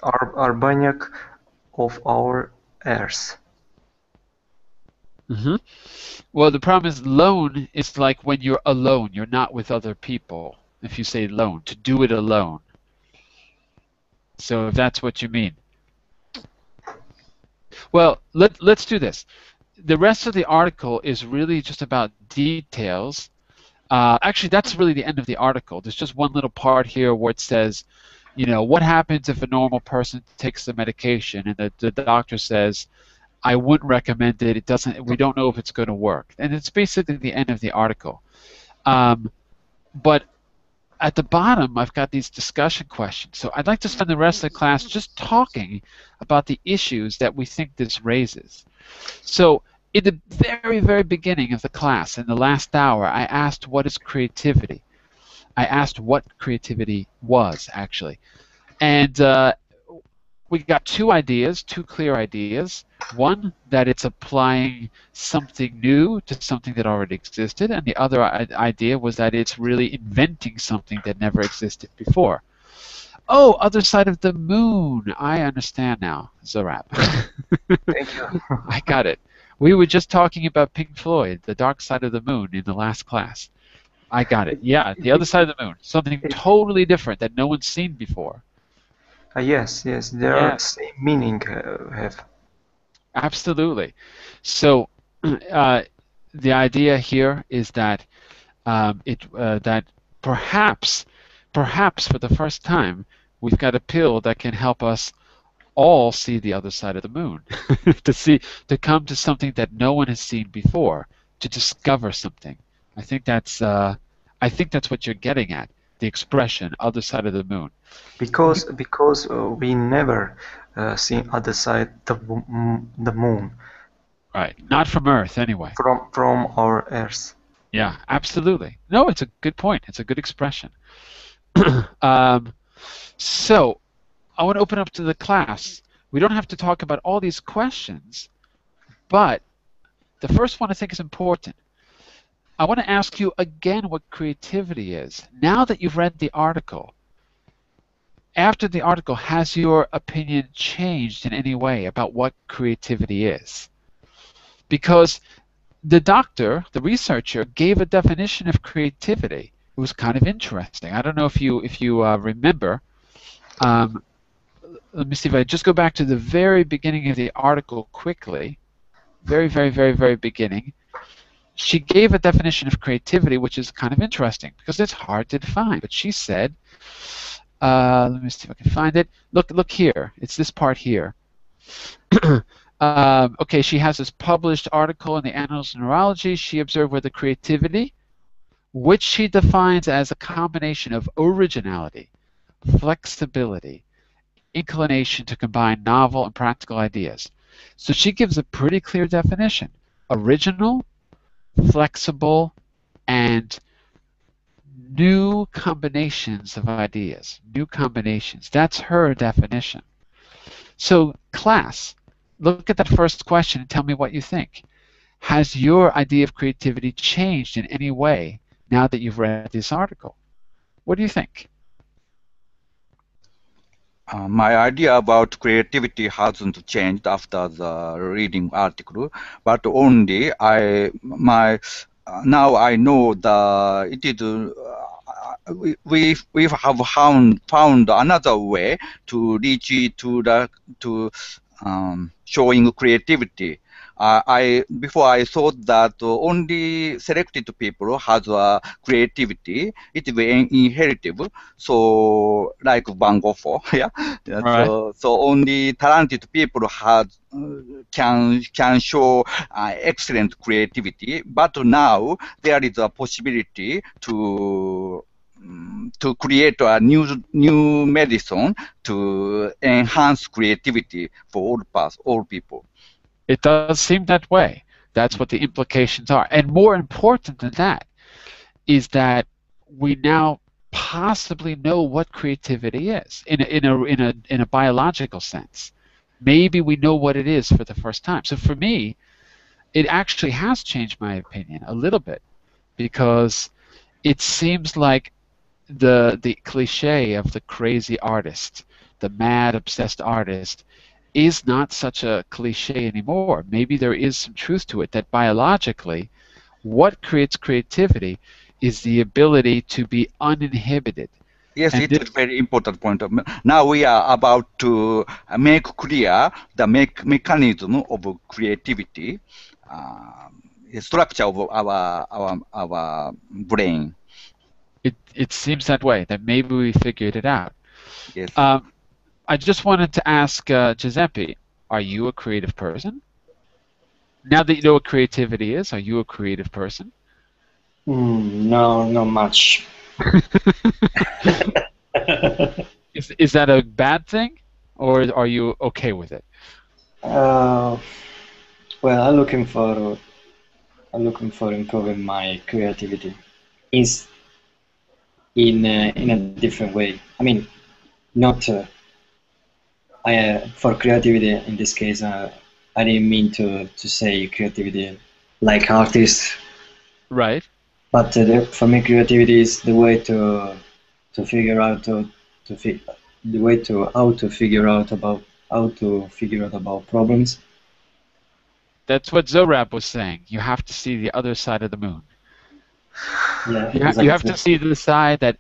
Arbanyak of our Earth. Well, the problem is lone is like when you're alone. You're not with other people. If you say lone, to do it alone. So if that's what you mean. Well, let's do this. the rest of the article is really just about details. Actually, that's really the end of the article. There's just one little part here where it says, you know, what happens if a normal person takes the medication, and the doctor says, I wouldn't recommend it. It doesn't. We don't know if it's going to work, and it's basically the end of the article. But at the bottom, I've got these discussion questions. So I'd like to spend the rest of the class just talking about the issues that we think this raises. So in the very, very beginning of the class, in the last hour, I asked, what is creativity? I asked what creativity was, actually. And we got two ideas, two clear ideas. One, that it's applying something new to something that already existed, and the other idea was that it's really inventing something that never existed before. Oh, other side of the moon. I understand now, Zarab. Thank you. I got it. We were just talking about Pink Floyd, The Dark Side of the Moon, in the last class. I got it. Yeah, the other side of the moon. Something totally different that no one's seen before. Yes, there are same meaning have. Absolutely. So the idea here is that that perhaps for the first time we've got a pill that can help us all see the other side of the moon, to come to something that no one has seen before, to discover something. I think that's what you're getting at. The expression "other side of the moon." Because we never seen other side the moon. Right. Not from Earth, anyway. From our Earth. Yeah, absolutely. No, it's a good point. It's a good expression. So, I want to open up to the class. We don't have to talk about all these questions, but the first one I think is important. I want to ask you again what creativity is. Now that you've read the article, after the article, has your opinion changed in any way about what creativity is? Because the doctor, the researcher, gave a definition of creativity. It was kind of interesting. I don't know if you remember. Let me see if I just go back to the very beginning of the article quickly. Very, very, very, very beginning. She gave a definition of creativity, which is kind of interesting because it's hard to define. But she said, let me see if I can find it. Look here. It's this part here. Okay, she has this published article in the Annals of Neurology. She observed whether creativity, which she defines as a combination of originality, flexibility, inclination to combine novel and practical ideas. So she gives a pretty clear definition. Original, flexible, and new combinations of ideas. New combinations. That's her definition. So class, look at that first question and tell me what you think. Has your idea of creativity changed in any way now that you've read this article? What do you think? My idea about creativity hasn't changed after the reading article, but only now I know that it is we have found another way to reach to showing creativity. Before I thought that only selected people has creativity. It is inherited. So like Van Gogh, yeah. Right. So only talented people can show excellent creativity. But now there is a possibility to create a new medicine to enhance creativity for all people. It does seem that way. That's what the implications are. And more important than that is that we now possibly know what creativity is in a biological sense. Maybe we know what it is for the first time. So for me, it actually has changed my opinion a little bit, because it seems like the cliche of the crazy artist, the mad, obsessed artist, is not such a cliche anymore. Maybe there is some truth to it, that biologically, what creates creativity is the ability to be uninhibited, Yes, And it's a very important point. Now we are about to make clear the mechanism of creativity, the structure of our brain. it seems that way, that maybe we figured it out. Yes. I just wanted to ask Giuseppe, are you a creative person? Now that you know what creativity is, are you a creative person? No, not much. Is that a bad thing, or are you okay with it? Well, I'm looking for improving my creativity is in a different way. I mean, not for creativity in this case. I didn't mean to say creativity like artists, Right. but for me, creativity is the way to figure out the way to how to figure out about problems. That's what Zorab was saying. You have to see the other side of the moon. Yeah, You have exactly. to see the side that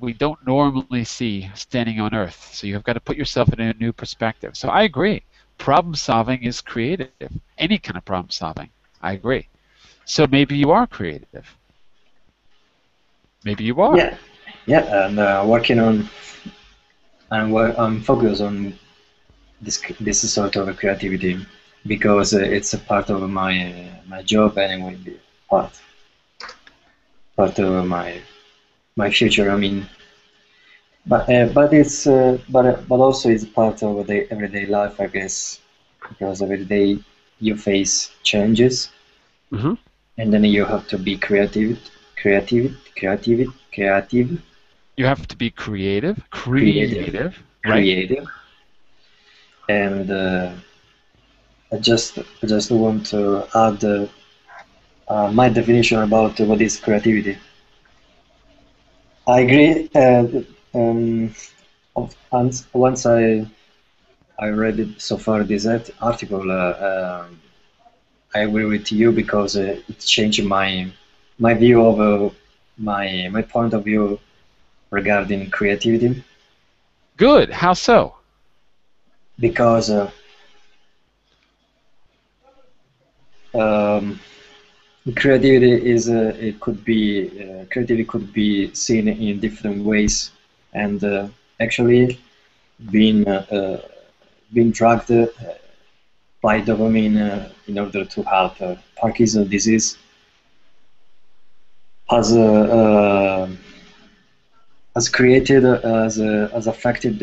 we don't normally see standing on Earth. So you've got to put yourself in a new perspective. So I agree. Problem solving is creative. Any kind of problem solving. I agree. So maybe you are creative. Maybe you are. Yeah, and working on and I'm focused on this sort of creativity because it's a part of my job anyway, part of my future. I mean, but it's but also it's part of the everyday life, I guess, because every day you face changes, Mm-hmm. and then you have to be creative. You have to be creative, right? And I just want to add my definition about what is creativity. I agree. Once I read it so far this article, I agree with you because it changed my view of my point of view regarding creativity. Good. How so? Because creativity is creativity could be seen in different ways, and actually being drugged by dopamine in order to help Parkinson's disease has created has affected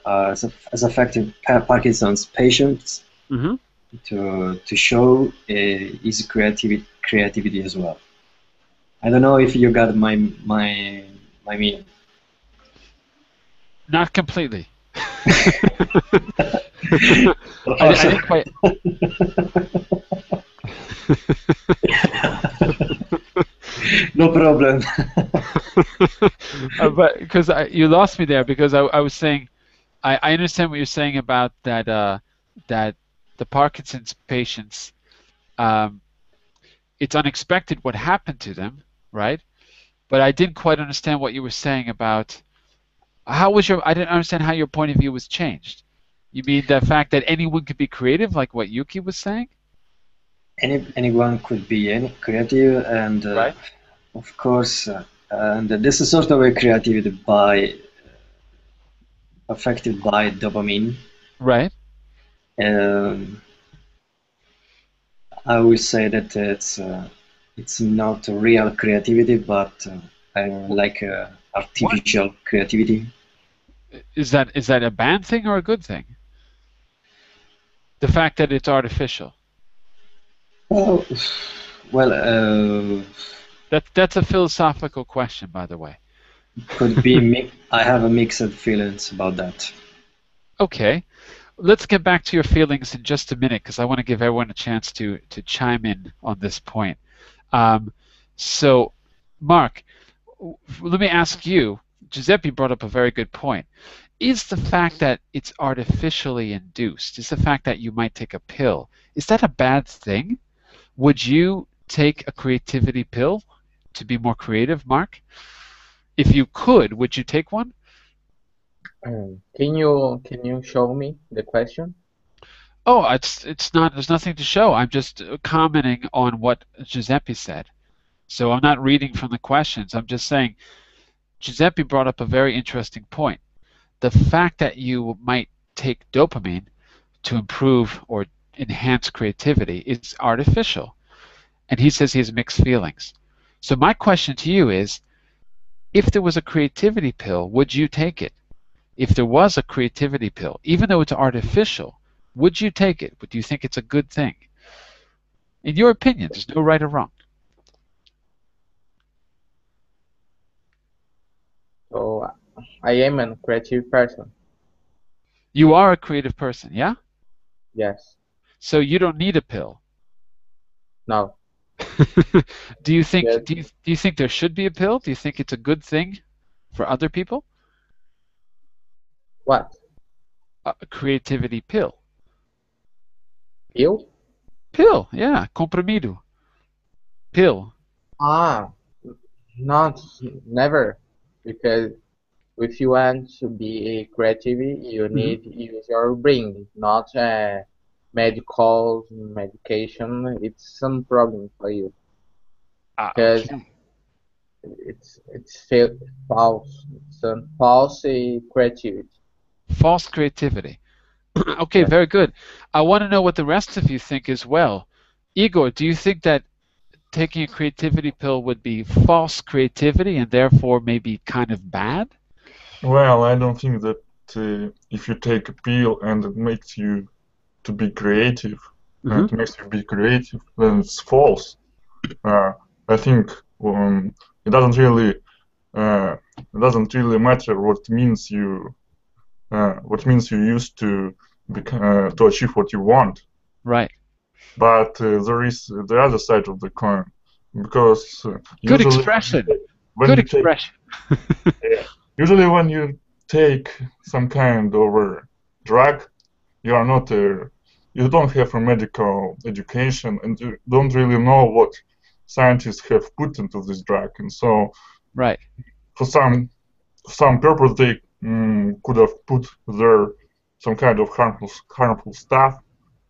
has affected Parkinson's patients Mm-hmm. to show his creativity as well. I don't know if you got my meaning. Not completely. I didn't quite. No problem. But because you lost me there, because I was saying I understand what you're saying about that that the Parkinson's patients, it's unexpected what happened to them, right? But I didn't quite understand what you were saying about how was your. I didn't understand how your point of view was changed. You mean the fact that anyone could be creative, like what Yuki was saying? Anyone could be any creative, and Right. of course, and this is sort of a creativity affected by dopamine. Right. I would say that it's not real creativity, but like artificial creativity. Is that a bad thing or a good thing? The fact that it's artificial. Well, That's a philosophical question, by the way. could be. I have a mixed feelings about that. Okay. Let's get back to your feelings in just a minute, because I want to give everyone a chance to chime in on this point. So, Mark, let me ask you. Giuseppe brought up a very good point. Is the fact that it's artificially induced, is the fact that you might take a pill, is that a bad thing? Would you take a creativity pill to be more creative, Mark? If you could, would you take one? Can you show me the question? Oh, it's not. There's nothing to show. I'm just commenting on what Giuseppe said. So I'm not reading from the questions. I'm just saying Giuseppe brought up a very interesting point. The fact that you might take dopamine to improve or enhance creativity is artificial. And he says he has mixed feelings. So my question to you is, if there was a creativity pill, would you take it? If there was a creativity pill, even though it's artificial, would you take it? Would you think it's a good thing? In your opinion, there's no right or wrong. So I am a creative person. You are a creative person, yeah? Yes. So you don't need a pill. No. Do you think Yes. do you think there should be a pill? Do you think it's a good thing for other people? What? A creativity pill. Pill? Pill, yeah, comprimido. Pill. Ah, not never. Because if you want to be creative, you need to use your brain, not medication. It's some problem for you because Okay. it's false. It's a false creativity. False creativity. Okay, Yeah. very good. I want to know what the rest of you think as well. Igor, do you think that taking a creativity pill would be false creativity and therefore maybe kind of bad? Well, I don't think that if you take a pill and it makes you to be creative, and it makes you be creative, then it's false. I think it doesn't really matter what means you use to achieve what you want. Right. But there is the other side of the coin, because Good usually expression. when Good you take, expression. usually when you take some kind of a drug, you are not you don't have a medical education, and you don't really know what scientists have put into this drug, and so Right. for some purpose they could have put there some kind of harmful stuff.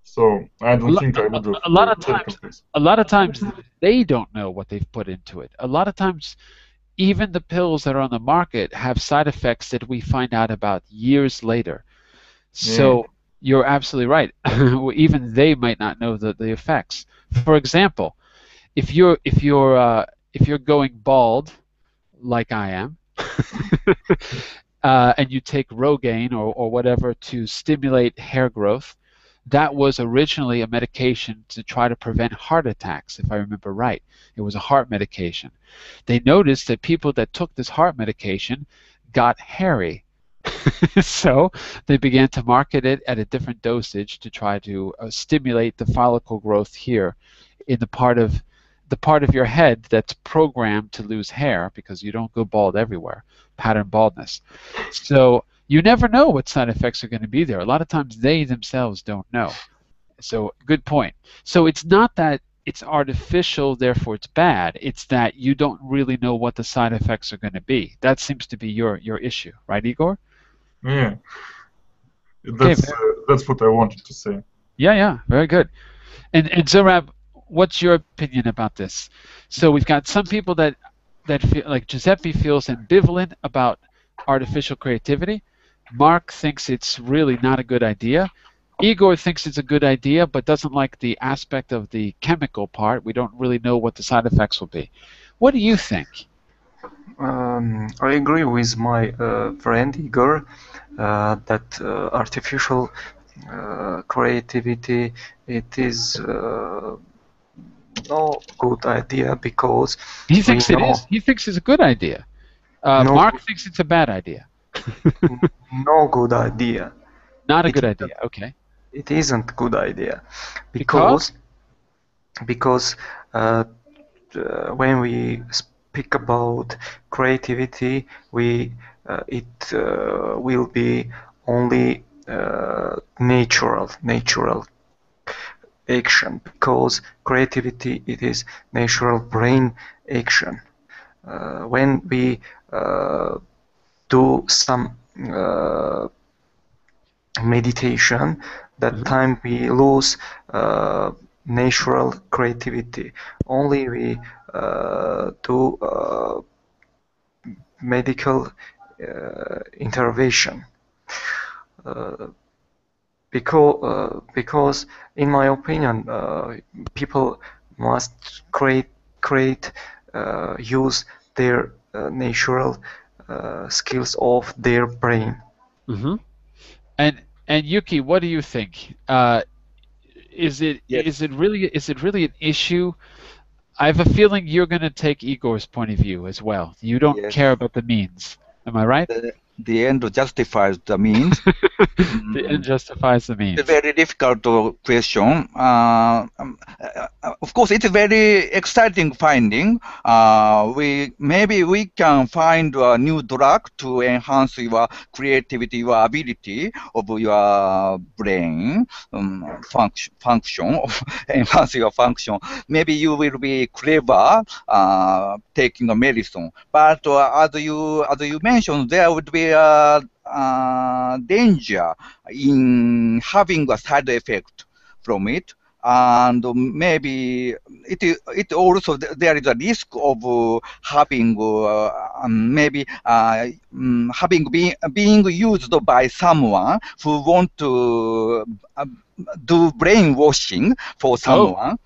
So I don't think I would have A lot of taken times, this. a lot of times they don't know what they've put into it. A lot of times, even the pills that are on the market have side effects that we find out about years later. So you're absolutely right. Even they might not know the effects. For example, if you're going bald, like I am, and you take Rogaine or whatever to stimulate hair growth, that was originally a medication to try to prevent heart attacks, if I remember right. It was a heart medication. They noticed that people that took this heart medication got hairy. So they began to market it at a different dosage to try to stimulate the follicle growth here in the part of your head that's programmed to lose hair, because you don't go bald everywhere, pattern baldness. So you never know what side effects are going to be there. A lot of times they themselves don't know. So good point. So it's not that it's artificial, therefore it's bad. It's that you don't really know what the side effects are going to be. That seems to be your issue, right, Igor? Yeah, that's what I wanted to say. Yeah, very good. And Zorab, what's your opinion about this? So we've got some people that feel like Giuseppe feels ambivalent about artificial creativity. Mark thinks it's really not a good idea. Igor thinks it's a good idea, but doesn't like the aspect of the chemical part. We don't really know what the side effects will be. What do you think? I agree with my friend Igor that artificial creativity, it is no good idea, because He thinks we it know is. He thinks it's a good idea. Mark thinks it's a bad idea. no good idea. Not a good idea. Okay. It isn't good idea Because when we speak about creativity, it will be only natural action, because creativity, it is natural brain action. When we do some meditation, that time we lose natural creativity. Only we do medical intervention. Because in my opinion, people must use their natural skills of their brain. And Yuki, what do you think? Is it really an issue? I have a feeling you're going to take Igor's point of view as well. You don't Yes. care about the means. Am I right? The end justifies the means. The end justifies the means. It's a very difficult question. Of course, it's a very exciting finding. Maybe we can find a new drug to enhance your creativity, your ability of your brain function, enhance your function. Maybe you will be clever taking a medicine. But as you mentioned, there would be a danger in having a side effect from it, and maybe it also there is a risk of having being used by someone who want to do brainwashing for someone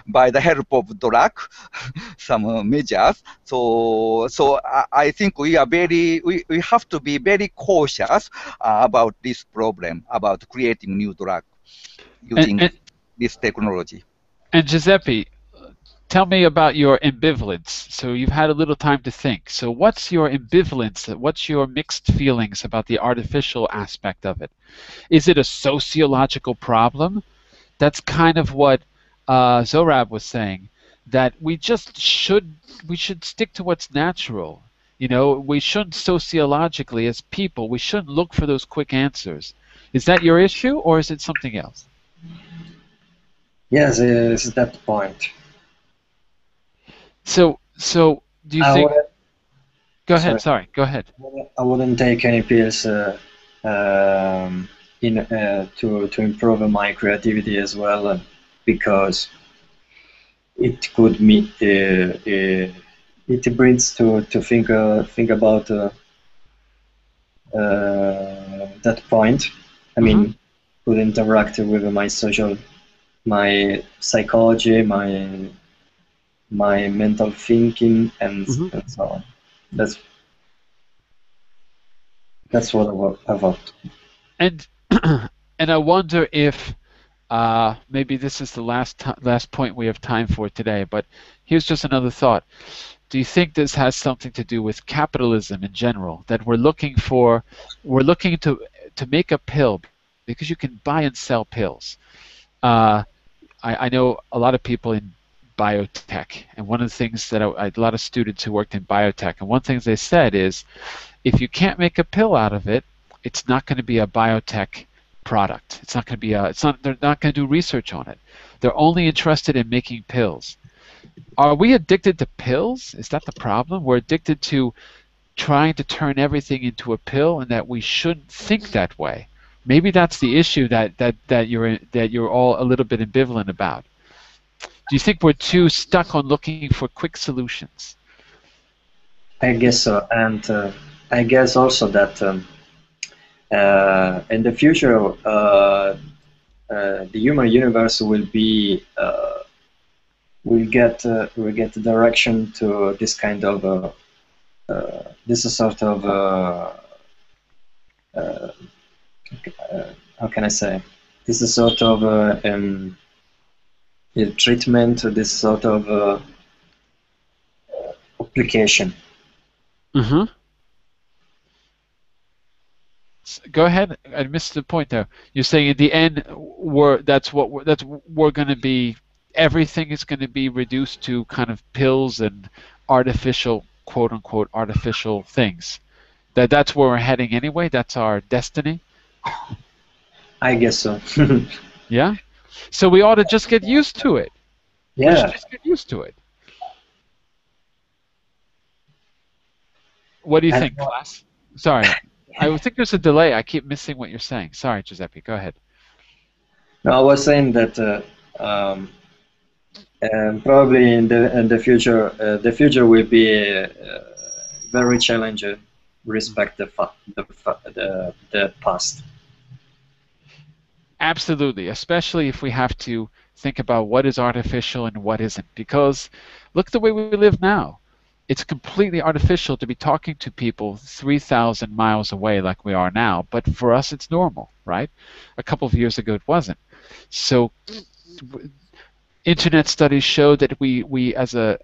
by the help of drug, some measures. So I think we have to be very cautious about this problem, about creating new drug using this technology. And Giuseppe, tell me about your ambivalence. So you've had a little time to think. So what's your ambivalence? What's your mixed feelings about the artificial aspect of it? Is it a sociological problem? That's kind of what Zorab was saying, that we should stick to what's natural. You know, we shouldn't sociologically, as people, we shouldn't look for those quick answers. Is that your issue, or is it something else? Yes, it's that point. So do you think? Go ahead. Sorry, go ahead. I wouldn't take any pills to improve my creativity as well, because it could it brings to think about that point. I mean, could interact with my psychology, my mental thinking, and so on. That's what I want. And I wonder if maybe this is the last point we have time for today. But here's just another thought. Do you think this has something to do with capitalism in general? That we're looking to make a pill because you can buy and sell pills. I know a lot of people in biotech, and one of the things that a lot of students who worked in biotech, and one thing they said is, if you can't make a pill out of it, it's not going to be a biotech product. It's not going to be they're not going to do research on it. They're only interested in making pills. Are we addicted to pills? Is that the problem? We're addicted to trying to turn everything into a pill, and that we shouldn't think that way. Maybe that's the issue that you're all a little bit ambivalent about. Do you think we're too stuck on looking for quick solutions? I guess so, and I guess also that in the future, the human universe will get the direction to this kind of this sort of how can I say? This is sort of treatment, this sort of application. Go ahead. I missed the point there. You're saying in the end, we're going to be. Everything is going to be reduced to kind of pills and artificial, quote unquote, artificial things. That's where we're heading anyway. That's our destiny. I guess so. Yeah. So we ought to just get used to it. Yeah. We should just get used to it. What do you And think, class? Sorry, I think there's a delay. I keep missing what you're saying. Sorry, Giuseppe. Go ahead. No, I was saying that probably in the future will be very challenging. Respect the past. Absolutely, especially if we have to think about what is artificial and what isn't. Because look at the way we live now. It's completely artificial to be talking to people 3,000 miles away like we are now, but for us it's normal, right? A couple of years ago it wasn't. So internet studies show that we as a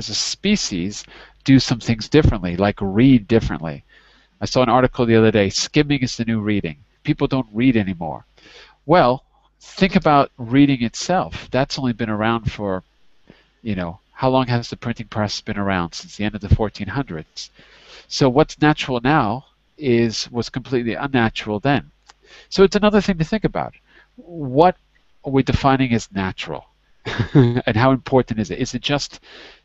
species do some things differently, like read differently. I saw an article the other day, skimming is the new reading. People don't read anymore. Well, think about reading itself. That's only been around for, how long has the printing press been around? Since the end of the 1400s. So what's natural now was completely unnatural then. So it's another thing to think about. What are we defining as natural? And how important is it? Is it just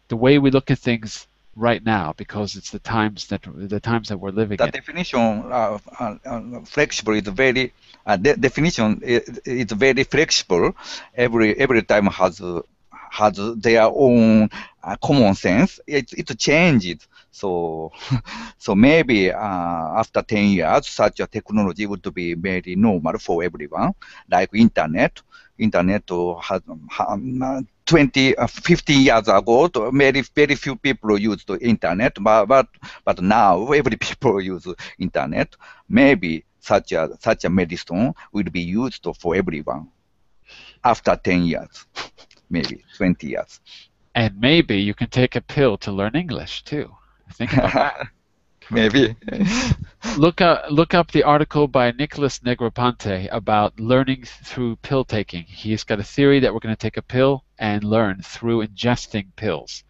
the way we look at things right now because it's the times that we're living in? The definition flexible is very definition is very flexible. Every time has their own common sense. It changes. So maybe after 10 years, such a technology would be very normal for everyone, like internet. Internet has 15 years ago, very few people used the internet, but now every people use internet. Maybe such a medicine will be used for everyone after 10 years, maybe 20 years. And maybe you can take a pill to learn English too. Think about that. Maybe. Look up the article by Nicholas Negroponte about learning through pill taking. He's got a theory that we're going to take a pill and learn through ingesting pills.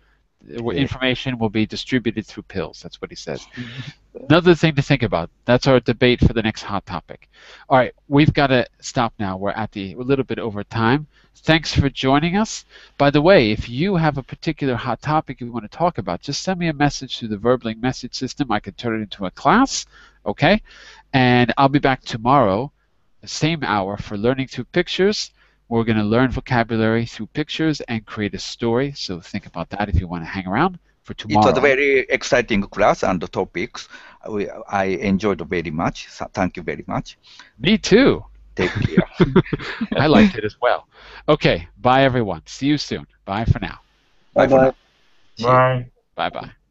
Information will be distributed through pills. That's what he says. Another thing to think about. That's our debate for the next hot topic. All right, we've got to stop now. We're a little bit over time. Thanks for joining us. By the way, if you have a particular hot topic you want to talk about, just send me a message through the Verbling message system. I can turn it into a class, okay? And I'll be back tomorrow, the same hour, for Learning Through Pictures. We're going to learn vocabulary through pictures and create a story. So think about that if you want to hang around for tomorrow. It was a very exciting class and the topics. I enjoyed it very much. So thank you very much. Me too. Take care. I liked it as well. Okay, bye everyone. See you soon. Bye for now. Bye-bye. Bye. Bye-bye.